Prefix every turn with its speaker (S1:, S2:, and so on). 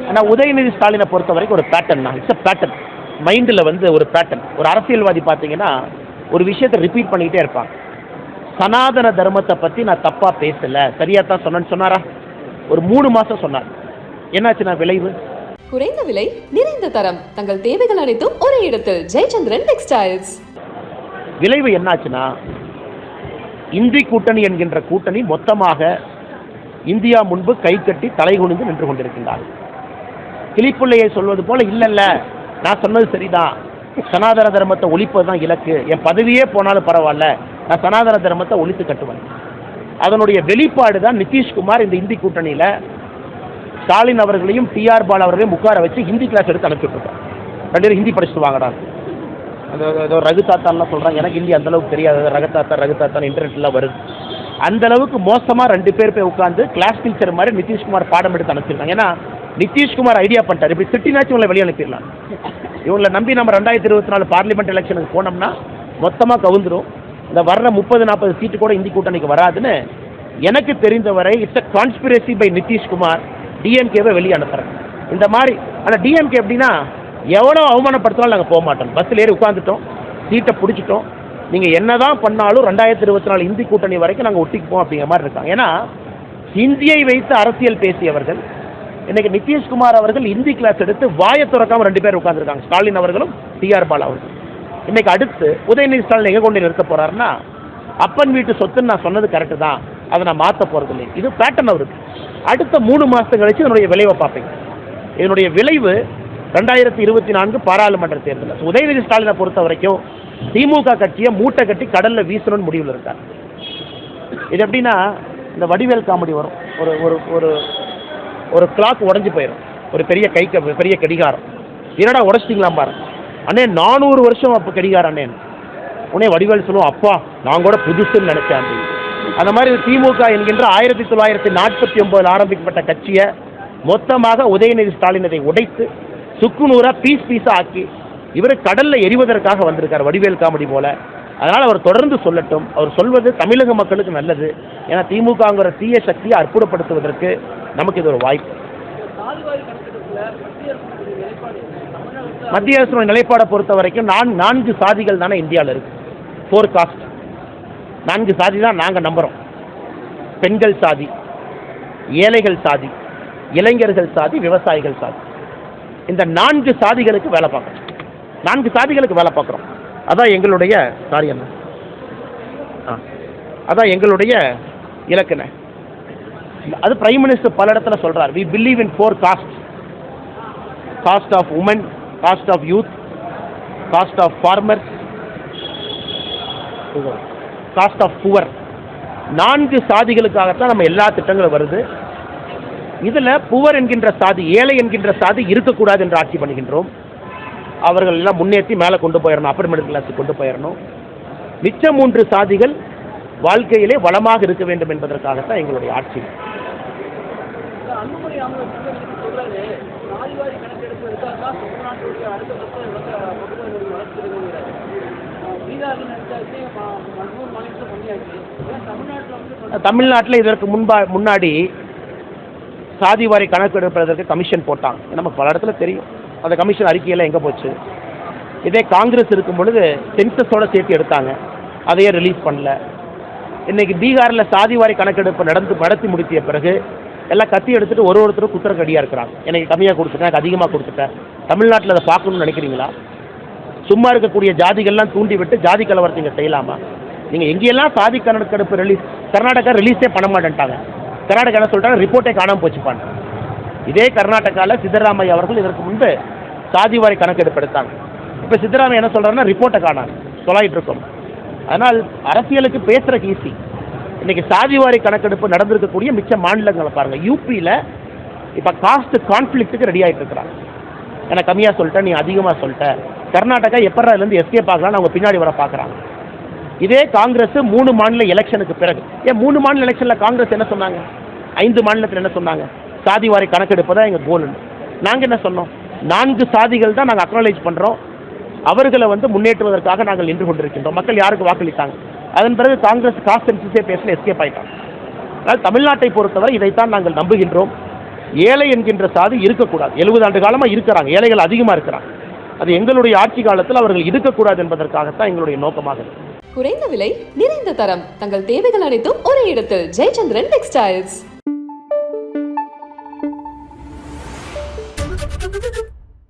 S1: ஆனால் உதயநிதி ஸ்டாலினை பொறுத்த வரைக்கும் ஒரு பேட்டர்ன் தான். It's a pattern. மைண்டில் வந்து ஒரு பேட்டர்ன். ஒரு அரசியல்வாதி பார்த்தீங்கன்னா ஒரு விஷயத்தை ரிப்பீட் பண்ணிக்கிட்டே இருப்பாங்க. சனாதன தர்மத்தை பற்றி நான் தப்பாக பேசலை, சரியாக தான் சொன்னேன்னு சொன்னாரா? ஒரு 3 மாதம் சொன்னார். என்னாச்சுன்னா விளைவு?
S2: குறைந்த விலை, நிறைந்த தரம், தங்கள் தேவைகள் அனைத்தும் ஒரே இடத்தில். ஜெயச்சந்திரன் டெக்ஸ்டைல்ஸ்.
S1: விளைவு என்னாச்சுன்னா, இந்தி கூட்டணி என்கின்ற கூட்டணி மொத்தமாக இந்தியா முன்பு கை கட்டி தலைகுனிந்து நின்று கொண்டிருக்கின்றார். கிளிப்பிள்ளையை சொல்வது போல இல்லைல்ல, நான் சொன்னது சரிதான், சனாதன தர்மத்தை ஒழிப்பது தான் இலக்கு, என் பதவியே போனாலும் பரவாயில்ல, நான் சனாதன தர்மத்தை ஒழித்து கட்டுவேன். அதனுடைய வெளிப்பாடு தான் நிதிஷ்குமார் இந்த இந்தி கூட்டணியில் ஸ்டாலின் அவர்களையும் டிஆர் பாலு அவர்களையும் உட்கார வச்சு ஹிந்தி கிளாஸ் எடுத்து அனுப்பிச்சுட்ருக்கோம். 2 பேரும் ஹிந்தி படிச்சுட்டு வாங்கடான். ஏதோ ரகுதாத்தான்லாம் சொல்கிறாங்க, எனக்கு ஹிந்தி அந்தளவுக்கு தெரியாது. ரகுதாத்தான் இன்டர்நெட்லாம் வருது. அந்தளவுக்கு மோசமாக 2 பேர் போய் உட்காந்து கிளாஸ் டீச்சர் மாதிரி நிதிஷ்குமார் பாடம் எடுத்து அனுப்பிச்சிருக்காங்க. ஏன்னா நிதிஷ்குமார் ஐடியா பண்ணிட்டார், இப்படி திட்டினாச்சும் இவங்களை வெளியே அனுப்பிடலாம். இவங்களை நம்பி நம்ம 2024 பார்லிமெண்ட் எலெக்ஷனுக்கு போனோம்னா மொத்தமாக கவுந்துடும். இந்த வர்ற 30-40 சீட்டு கூட இந்தி கூட்டணிக்கு வராதுன்னு எனக்கு தெரிந்தவரை it's a conspiracy by Nitish Kumar டிஎம்கேவை வெளியே அனுப்புகிறேன். இந்த மாதிரி. ஆனால் டிஎம்கே எப்படின்னா, எவ்வளோ அவமானப்படுத்தினாலும் நாங்கள் போக மாட்டோம், பஸ்ஸில் ஏறி உட்காந்துட்டோம், சீட்டை பிடிச்சிட்டோம், நீங்கள் என்ன தான் பண்ணாலும் 2024 இந்தி கூட்டணி வரைக்கும் நாங்கள் ஒட்டிக்குப்போம் அப்படிங்கிற மாதிரி இருக்காங்க. ஏன்னா ஹிந்தியை வைத்து அரசியல் பேசியவர்கள் இன்னைக்கு நிதிஷ்குமார் அவர்கள் ஹிந்தி கிளாஸ் எடுத்து வாயை திறக்காமல் 2 பேர் உட்காந்துருக்காங்க, ஸ்டாலின் அவர்களும் டிஆர் பாலு அவர்கள். இன்னைக்கு அடுத்து உதயநிதி ஸ்டாலின் எங்கே கொண்டு நிறுத்த போகிறாருன்னா, அப்பன் வீட்டு சொத்துன்னு நான் சொன்னது கரெக்டு தான், அதை நான் மாற்ற போகிறது இல்லை. இது பேட்டர்ன் அவருக்கு. அடுத்த 3 மாதம் கழிச்சு இதனுடைய விளைவை பார்ப்பீங்க. இதனுடைய விளைவு 2024 பாராளுமன்ற தேர்தல். உதயநிதி ஸ்டாலினை பொறுத்த வரைக்கும் திமுக கட்சியை மூட்டை கட்டி கடலில் வீசணும்னு முடிவில் இருக்கார். இது எப்படின்னா, இந்த வடிவேல் காமெடி வரும், ஒரு ஒரு ஒரு ஒரு கிளாக் உடஞ்சி போயிடும், ஒரு பெரிய பெரிய கடிகாரம். என்னடா உடச்சிட்டிங்களாம் பாருங்க, அண்ணே 400 வருஷம் அப்போ கடிகாரம் அண்ணே. உடனே வடிவேல் சொல்லுவோம், அப்பா நான் கூட புதுசுன்னு நினச்சேன் அப்படின்னு. அந்த மாதிரி திமுக என்கின்ற 1949 ஆரம்பிக்கப்பட்ட கட்சியை மொத்தமாக உதயநிதி ஸ்டாலின் அதை உடைத்து சுக்குநூறாக பீஸாக ஆக்கி இவர் கடலில் எரிவதற்காக வந்திருக்கார், வடிவேல் காமெடி போல. அதனால் அவர் தொடர்ந்து சொல்லட்டும். அவர் சொல்வது தமிழக மக்களுக்கு நல்லது. ஏன்னா திமுகங்கிற தீய சக்தியை அற்புதப்படுத்துவதற்கு நமக்கு இது ஒரு வாய்ப்பு. மத்திய அரசு நிலைப்பாடை பொறுத்த வரைக்கும் 4 சாதிகள் தானே இந்தியாவில் இருக்கு. 4 காஸ்ட், 4 சாதி தான் நாங்கள் நம்புகிறோம். பெண்கள் சாதி, ஏழைகள் சாதி, இளைஞர்கள் சாதி, விவசாயிகள் சாதி. இந்த 4 சாதிகளுக்கு வேலை பார்க்குறோம். 4 சாதிகளுக்கு வேலை பார்க்குறோம். அதான் எங்களுடைய அதான் எங்களுடைய இலக்குன. அது பிரைம் மினிஸ்டர் பல இடத்துல சொல்றார். we believe in 4 castes: caste of women, caste of youth, caste of farmers, caste of poor. 4 சாதிகளுக்காகத்தான் நம்ம எல்லா திட்டங்களும் வருது. இதில் புவர் என்கின்ற சாதி, ஏழை என்கின்ற சாதி இருக்கக்கூடாது என்று ஆட்சி பண்ணுகின்றோம். அவர்கள் எல்லாம் முன்னேற்றி மேலே கொண்டு போயிடணும், அப்பர் மிடில் கிளாஸுக்கு கொண்டு போயிடணும். மிச்சம் 3 சாதிகள் வாழ்க்கையிலே வளமாக இருக்க வேண்டும் என்பதற்காகத்தான் எங்களுடைய ஆட்சி. தமிழ்நாட்டில் இதற்கு முன்னாடி சாதிவாரி கணக்கு எடுப்பதற்கு கமிஷன் போட்டாங்க. நமக்கு பல இடத்துல தெரியும். அந்த கமிஷன் அறிக்கையெல்லாம் எங்கே போச்சு? இதே காங்கிரஸ் இருக்கும் பொழுது சென்சஸோட சேர்த்து எடுத்தாங்க, அதையே ரிலீஸ் பண்ணல. இன்றைக்கி பீகாரில் சாதிவாரி கணக்கெடுப்பு நடத்தி முடித்திய பிறகு எல்லாம் கத்தி எடுத்துகிட்டு ஒருத்தரும் குத்துறக்கடியாக இருக்கிறாங்க. எனக்கு கம்மியாக கொடுத்துட்டேன், எனக்கு அதிகமாக கொடுத்துட்டேன். தமிழ்நாட்டில் அதை பார்க்கணும்னு நினைக்கிறீங்களா? சும்மா இருக்கக்கூடிய ஜாதிகள்லாம் தூண்டி விட்டு ஜாதி கலவரத்தை இங்கே செய்யலாமா? நீங்கள் எங்கேயெல்லாம் சாதி கணக்கெடுப்பு கர்நாடகா ரிலீஸே பண்ண மாட்டேன்ட்டாங்க. கர்நாடகா என்ன சொல்லிட்டாங்க, ரிப்போர்ட்டே காணாமல் போச்சுப்பாங்க. இதே கர்நாடகாவில் சித்தராமையா அவர்கள் இதற்கு முன்பு சாதிவாரி கணக்கெடுப்பு எடுத்தாங்க. இப்போ சித்தராமையா என்ன சொல்கிறாருன்னா, ரிப்போர்ட்டை காணாங்க, சொல்லாயிட்டு இருக்கோம். அதனால் அரசியலுக்கு பேசுகிறக்கு ஈஸி. இன்றைக்கி சாதிவாரி கணக்கெடுப்பு நடந்திருக்கக்கூடிய மிச்ச மாநிலங்களை பாருங்கள். யூபியில் இப்போ காஸ்ட் கான்ஃப்ளிக்ட்டுக்கு ரெடி ஆகிட்டு இருக்கிறாங்க. எனக்கு கம்மியாக சொல்லிட்டேன், நீ அதிகமாக சொல்லிட்டேன். கர்நாடகா எப்படிலேருந்து எஸ்கேப் ஆகலான்னு அவங்க பின்னாடி வர பார்க்குறாங்க. இதே காங்கிரஸ் 3 மாநில எலெக்ஷனுக்கு பிறகு, 3 மாநில எலெக்ஷனில் காங்கிரஸ் என்ன சொன்னாங்க? 5 மாநிலத்தில் என்ன சொன்னாங்க? சாதிவாரி கணக்கெடுப்பு தான் எங்கள் கோல்னு. நாங்கள் என்ன சொன்னோம்? 4 சாதிகள் தான் நாங்கள் அக்னாலேஜ் பண்ணுறோம், அவர்களை முன்னேற்றுவதற்காக நாங்கள் நின்று கொண்டிருக்கின்றோம். மக்கள் யாருக்கு வாக்களித்தாங்க? அதன் பிறகு காங்கிரஸ் காஸ்ட் சென்சஸே பேசல, எஸ்கேப் ஆகிட்டாங்க. அதனால் தமிழ்நாட்டை பொறுத்தவரை இதைத்தான் நாங்கள் நம்புகின்றோம். ஏழை என்கின்ற சாதி இருக்கக்கூடாது. 70 ஆண்டு காலமாக இருக்கிறாங்க, ஏழைகள் அதிகமாக இருக்கிறாங்க. அது எங்களுடைய ஆட்சி காலத்தில் அவர்கள் இருக்கக்கூடாது என்பதற்காகத்தான் எங்களுடைய நோக்கமாக இருக்கு.
S2: குறைந்த விலை, நிறைந்த தரம், தங்கள் தேவைகள் அனைத்தும் ஒரே இடத்தில். ஜெயச்சந்திரன் டெக்ஸ்டைல்ஸ்.